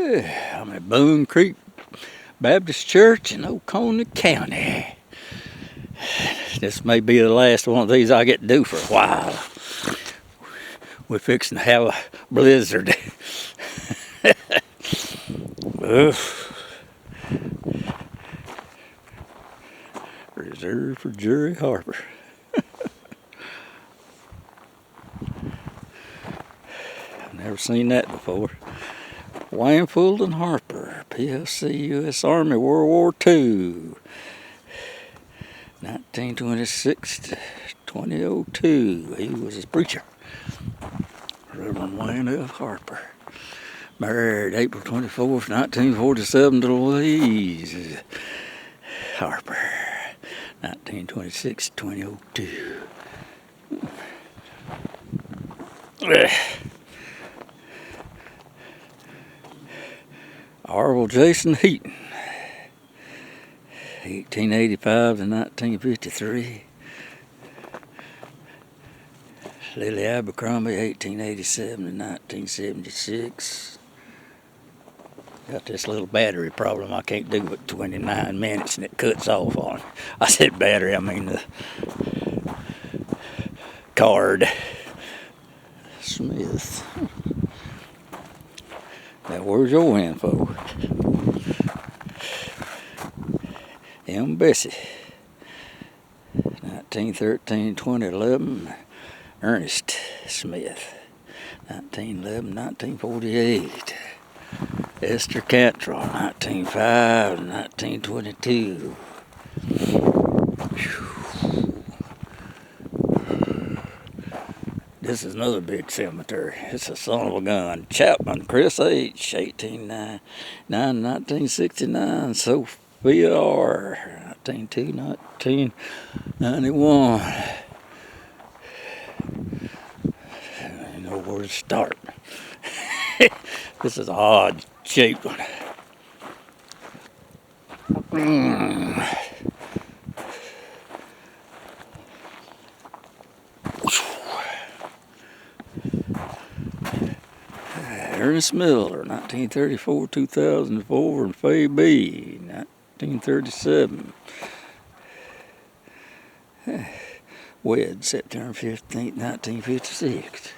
I'm at Boone Creek Baptist Church in Oconee County. This may be the last one of these I get to do for a while. We're fixing to have a blizzard. Reserved for Jerry Harper. I've never seen that before. Wayne Fulton Harper, PLC, U.S. Army, World War II, 1926 to 2002. He was a preacher. Reverend Wayne F. Harper. Married April 24th, 1947 to Louise Harper, 1926 to 2002. Orville Jason Heaton, 1885 to 1953. Lily Abercrombie, 1887 to 1976. Got this little battery problem. I can't do it 29 minutes and it cuts off on. I said battery, I mean the card. Smith. Now where's your info? M. Bessie, 1913, 2011. Ernest Smith, 1911, 1948. Esther Cantrell, 1905, 1922. This is another big cemetery. It's a son of a gun. Chapman, Chris H., 1899, 1969. Sophia R., 1902, 1991. I don't know where to start. This is an odd shaped one. Ernest Miller, 1934, 2004, and Faye B., 1937. Wed, September 15th, 1956.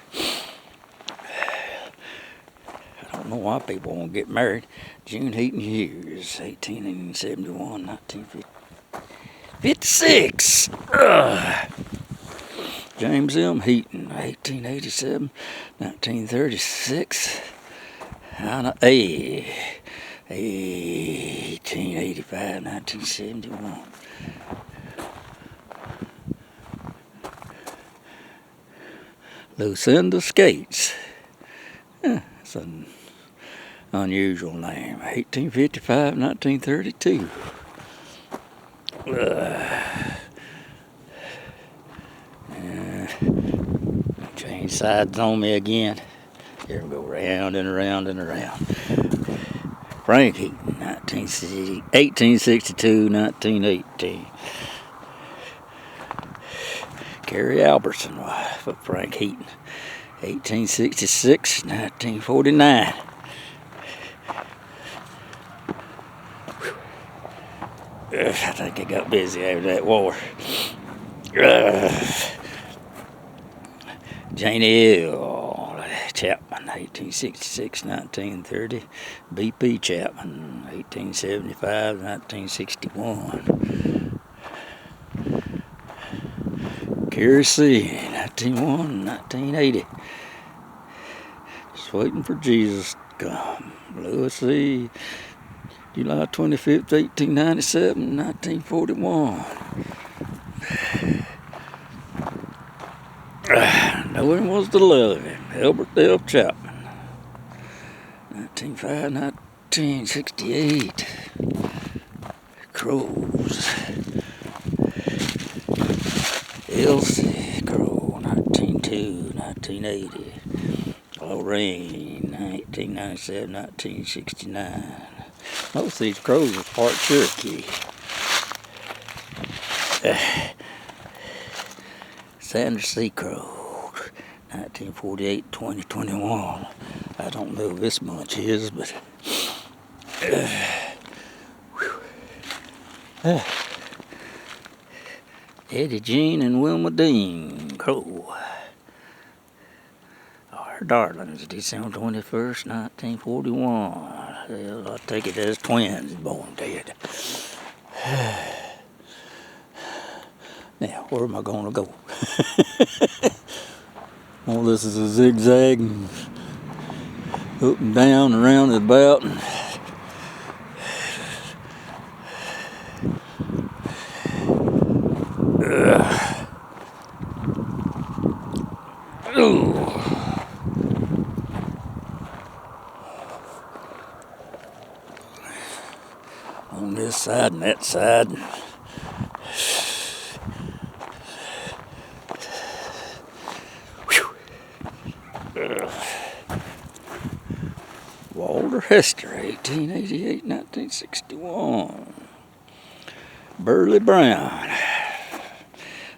I don't know why people won't get married. June Heaton Hughes, 1871, 1956. James M. Heaton, 1887, 1936. Hannah A., 1885, 1971. Lucinda Skates. That's an unusual name. 1855, 1932. Change sides on me again. Here we go round and around and around. Frank Heaton, 1862, 1918. Carrie Albertson, wife of Frank Heaton, 1866, 1949. I think I got busy after that war. Jane L. Chapman, 1866, 1930. B.P. Chapman, 1875, 1961. Carrie C., 1901, 1980. Just waiting for Jesus to come. Lewis C., July 25th, 1897, 1941. Knowing was to love him. Albert L. Chapman, 1905, 1968. Crows. Elsie Crow, 1902, 1980. Lorraine, 1997, 1969. Most of these crows are part Cherokee. Sandra C. Crow, 1948, 2021. I don't know who this bunch is, but Eddie Jean and Wilma Dean Crow. Our darlings, December 21st, 1941. Well, I take it as twins born dead. Now, where am I going to go? Well, this is a zigzag, and up and down, around and about. On this side and that side. Walter Hester, 1888, 1961. Burley Brown,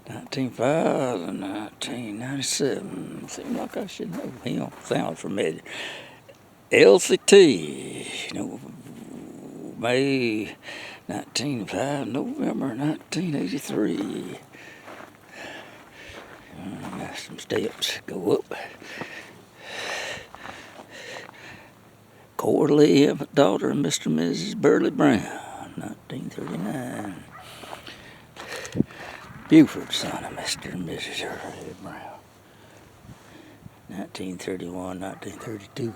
1905 and 1997. Seems like I should know him. Sounds familiar. Elsie T. May 1905, November 1983. Got some steps. Go up. Coralie, infant daughter of Mr. and Mrs. Burley Brown, 1939. Buford, son of Mr. and Mrs. Burley Brown, 1931, 1932.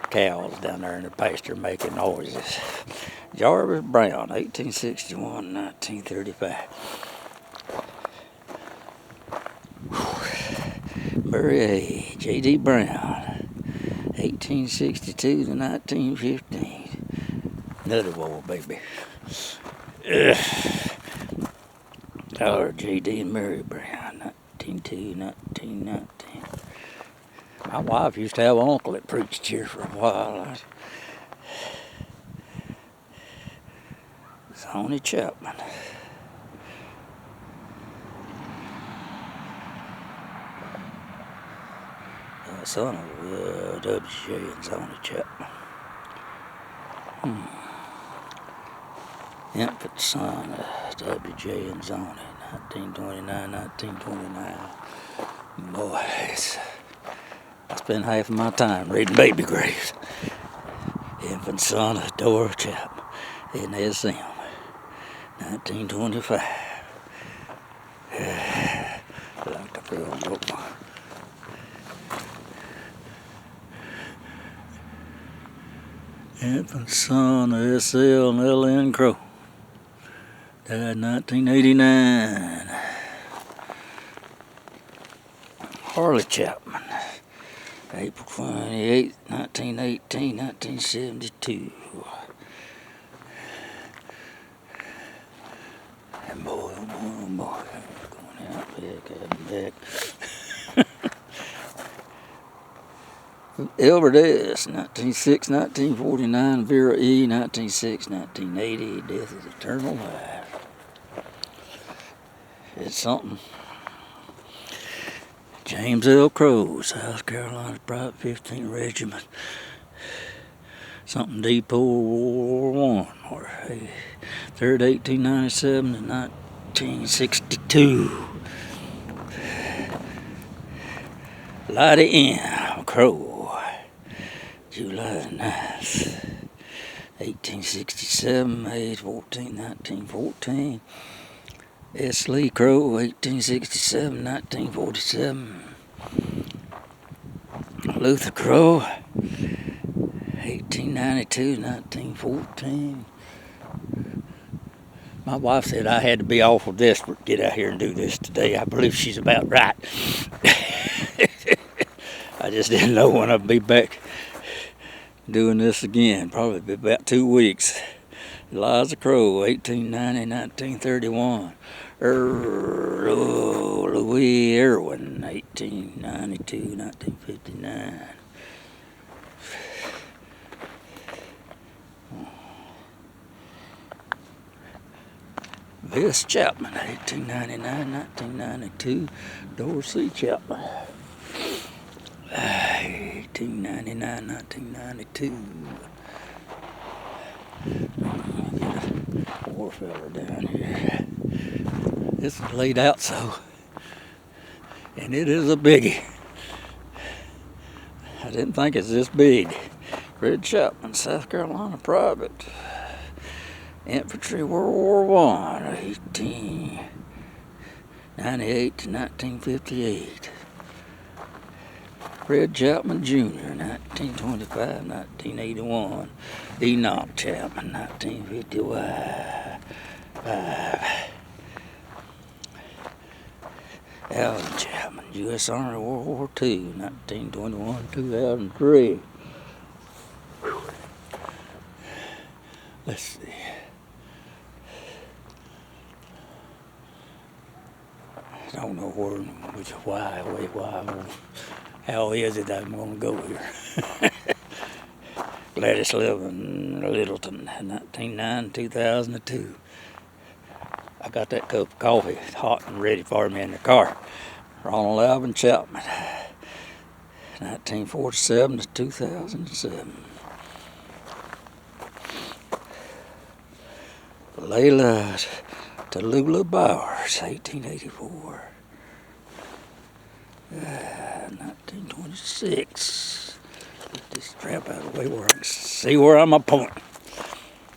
Cows down there in the pasture making noises. Jarvis Brown, 1861, 1935. Murray A. J.D. Brown, 1862 to 1915. Another war, baby. Our J.D. and Mary Brown, 1902, 1919. My wife used to have an uncle that preached here for a while. Sonny Chapman. Son of W.J. and Sonny Chapman. Infant son of W.J. and Sonny, 1929, 1929. Boys, I spend half of my time reading baby graves. Infant son of Dora Chapman, and there's him, 1925. I like to feel book. Infant son of S.L. and L.N. Crow. Died 1989. Harley Chapman. April 28, 1918, 1972. And boy, oh boy, oh boy. Going out back. Elbert S., 1906, 1949. Vera E., 1906, 1980. Death is eternal life. It's something. James L. Crow, South Carolina Private 15th Regiment. Something Depot, World War I. Or 3rd, 1897 to 1962. Lottie M. Crow. July 9th, 1867, May 14, 1914. S. Lee Crow, 1867, 1947. Luther Crow, 1892, 1914. My wife said I had to be awful desperate to get out here and do this today. I believe she's about right. I just didn't know when I'd be back doing this again. Probably be about 2 weeks. Eliza Crow, 1890, 1931. Louis Irwin, 1892, 1959. Viss Chapman, 1899, 1992. Dorsey Chapman, 1899, 1992. Poor fella down here. This is laid out so, and it is a biggie. I didn't think it's this big. Fred Chapman, South Carolina private. Infantry, World War I, 1898 to 1958. Fred Chapman Jr., 1925, 1981. Enoch Chapman, 1955. Alvin Chapman, U.S. Army, World War II, 1921, 2003. Let's see. I don't know why, how is it I'm going to go here? Gladys Living, Littleton, 1909, 2002. I got that cup of coffee hot and ready for me in the car. Ronald Alvin Chapman, 1947 to 2007. Layla Tallulah Bowers, 1884. 1926. Get this strap out of the way where I can see where I'm a pointing.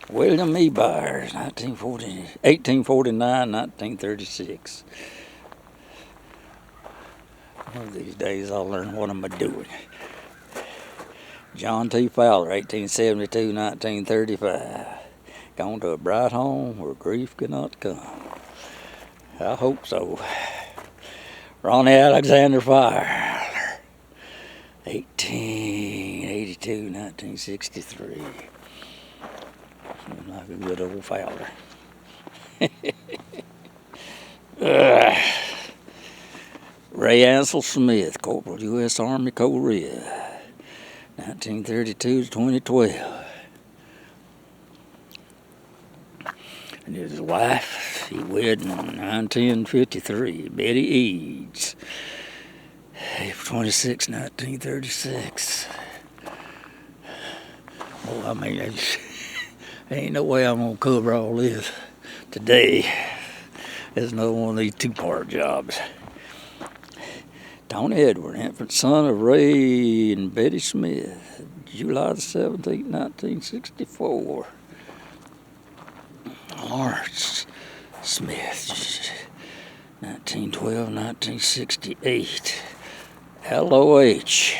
William E. Byers, 1849, 1936. One of these days I'll learn what I'm doing. John T. Fowler, 1872, 1935. Gone to a bright home where grief cannot come. I hope so. Ronnie Alexander Fowler, 1882, 1963. Seems like a good old Fowler. Ray Ansel Smith, Corporal, U.S. Army, Korea, 1932 to 2012. And his wife, he wed in 1953, Betty Eads, April 26, 1936. Well, I mean, there ain't no way I'm going to cover all this today. There's another one of these two-part jobs. Tony Edward, infant son of Ray and Betty Smith, July the 17th, 1964. Lawrence Smith, 1912, 1968. L.O.H.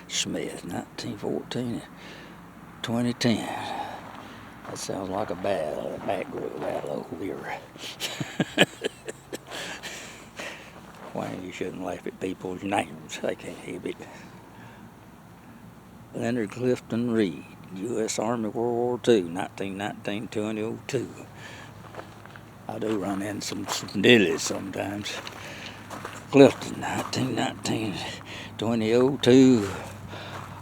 Smith, 1914, 2010. That sounds like a back row battle over here. Why, you shouldn't laugh at people's names. They can't have it. Leonard Clifton Reed, U.S. Army, World War II, 1919, 2002. I do run in some dillies sometimes. Clifton, 1919, 2002.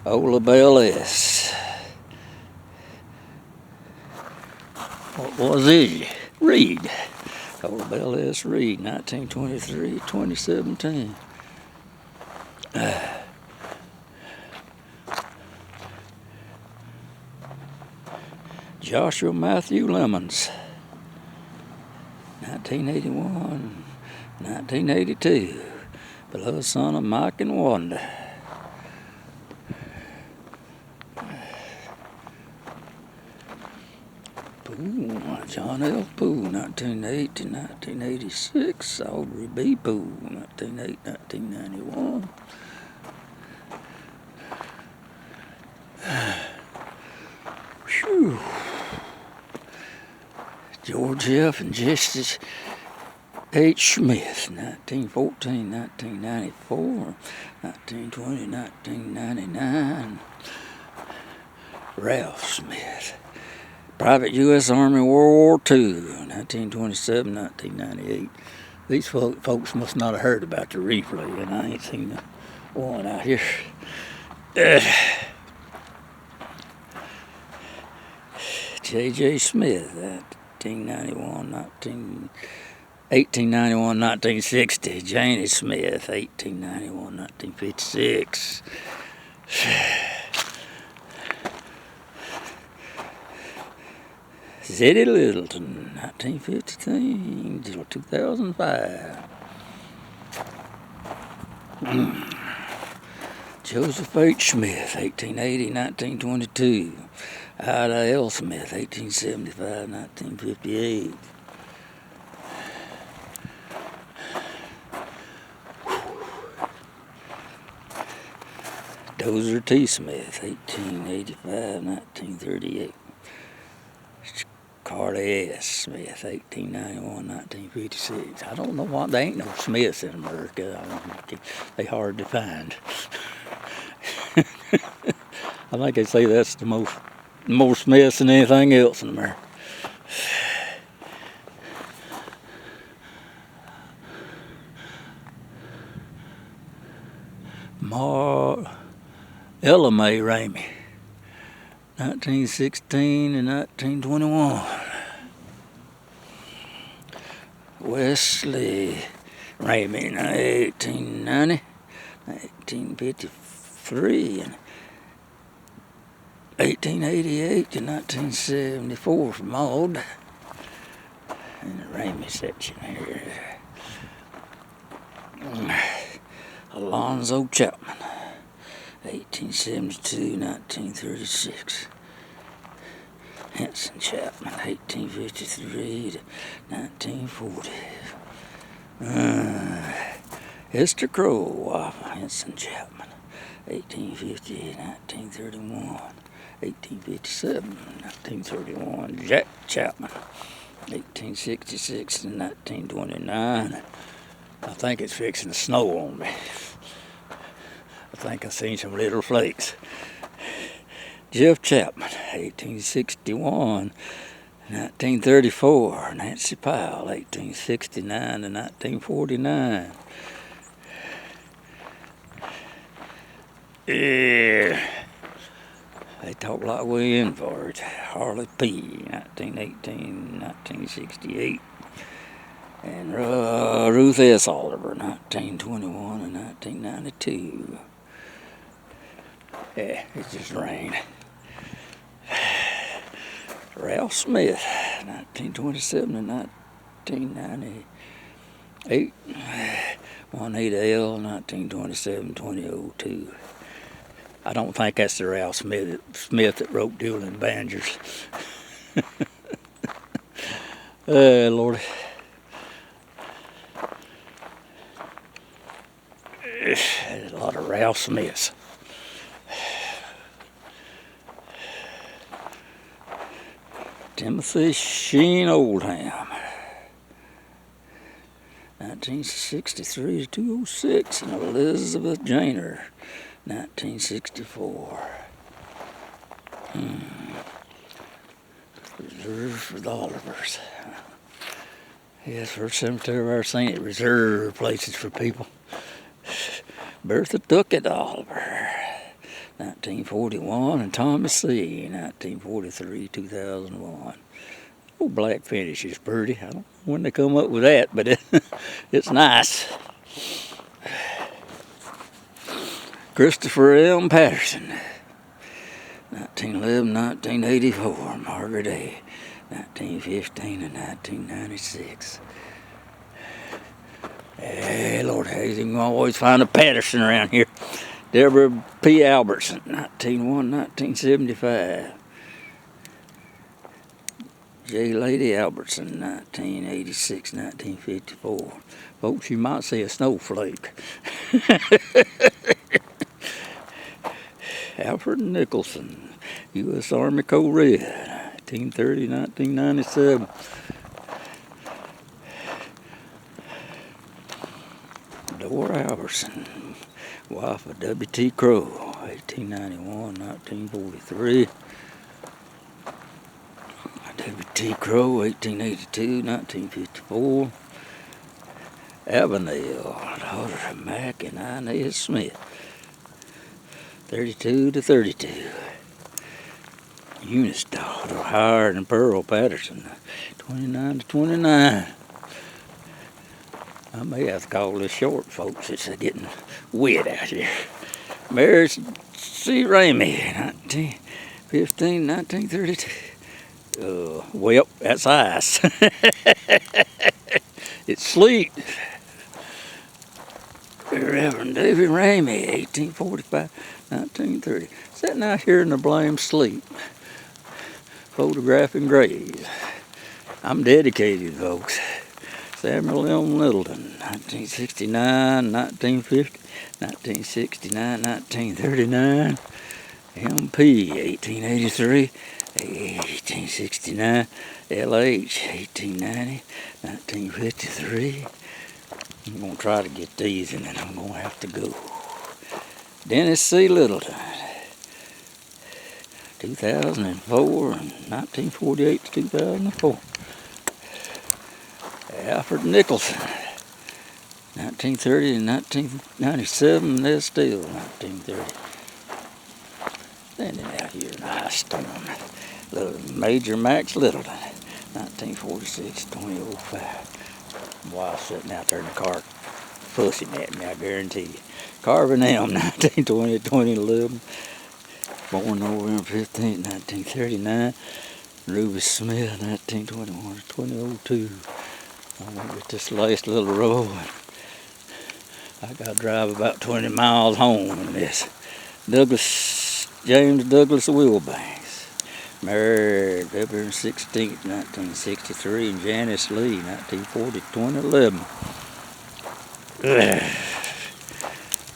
Ola Bell S. What was he? Reed. Ola Bell S. Reed, 1923, 2017. Joshua Matthew Lemons, 1981, 1982, beloved son of Mike and Wanda. Boone, John L. Poole, 1908 to 1986, Audrey B. Poole, 1908, 1991. Whew. George F. and Justice H. Smith, 1914, 1994, 1920, 1999. Ralph Smith, Private U.S. Army, World War II, 1927, 1998. These folks must not have heard about the replay, and I ain't seen the one out here. J.J. Smith, 1891, 1960. Janie Smith, 1891, 1956. Zeddy Littleton, 1915 till 2005. Joseph H. Smith, 1880-1922. Ida L. Smith, 1875-1958. Dozer T. Smith, 1885-1938. Carter S. Smith, 1891-1956. I don't know why there ain't no Smiths in America. They hard to find. I think they say that's the more Smiths than anything else in America. Ella Mae Ramey, 1916 and 1921. Wesley Ramey, 1890, 1953, and 1888 to 1974 for Maud. In the Ramey section here. Alonzo Chapman, 1872-1936. Henson Chapman, 1853 to 1940. Esther Crow, Henson Chapman, 1850-1931. 1857-1931. Jack Chapman, 1866 to 1929. I think it's fixing to snow on me. I think I've seen some little flakes. Jeff Chapman, 1861, 1934. Nancy Powell, 1869 to 1949. Yeah. They talk like we in for it. Harley P., 1918, 1968. And Ruth S. Oliver, 1921 and 1992. Yeah, it just rained. Ralph Smith, 1927 and 1998. Juanita L., 1927-2002. I don't think that's the Ralph Smith that wrote Dueling Banjos. Lord. There's a lot of Ralph Smiths. Timothy Sheen Oldham, 1963 to 206, and Elizabeth Janer, 1964. Reserved for the Olivers. Yes, first cemetery I've ever seen it reserved places for people. Bertha Duckett Oliver, 1941, and Thomas C., 1943-2001. Old black finish is pretty. I don't know when they come up with that, but it's nice. Christopher M. Patterson, 1911-1984. Margaret A., 1915 and 1996. Hey, Lord, you can always find a Patterson around here. Deborah P. Albertson, 1901-1975. J. Lady Albertson, 1986-1954. Folks, you might see a snowflake. Alfred Nicholson, U.S. Army Code Red, 1930-1997. Dora Albertson, wife of W.T. Crowe, 1891-1943. W.T. Crowe, 1882-1954. Avenel, daughter of Mac and Inez Smith, 32-32. Eunice daughter, Howard and Pearl Patterson, 29-29. I may have to call this short, folks. It's getting wet out here. Mary C. Ramey, 1915, 1932. Well, that's ice. It's sleet. Reverend David Ramey, 1845, 1930. Sitting out here in the blame sleep, photographing graves. I'm dedicated, folks. Samuel M. Littleton, 1969, 1950, 1969, 1939. MP, 1883, 1869. LH, 1890, 1953. I'm going to try to get these and then I'm going to have to go. Dennis C. Littleton, 2004 and 1948 to 2004. Alfred Nicholson, 1930 and 1997, and there's still 1930. Standing out here in a ice storm. Major Max Littleton, 1946, 2005. Boy, I was sitting out there in the car fussing at me, I guarantee you. Carvin M, 1920, 2011. Born November 15, 1939. Ruby Smith, 1921 to 2002. I'm going to get this last little row. I got to drive about 20 miles home in this. James Douglas Wilbanks. Married February 16, 1963, and Janice Lee, 1940 to 2011.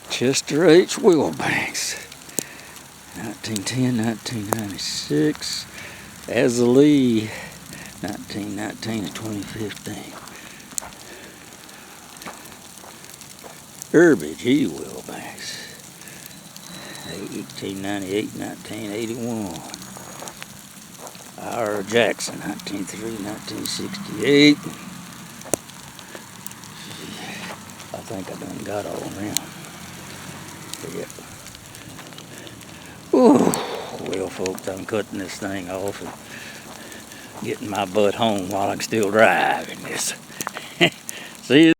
Chester H. Wilbanks, 1910, 1996. Azalee, 1919 to 2015. Herbie G. Wilbanks, 1898, 1981. Ira Jackson, 1903, 1968. I think I done got all of them. Yep. Ooh. Well, folks, I'm cutting this thing off and getting my butt home while I can still drive in this. See you.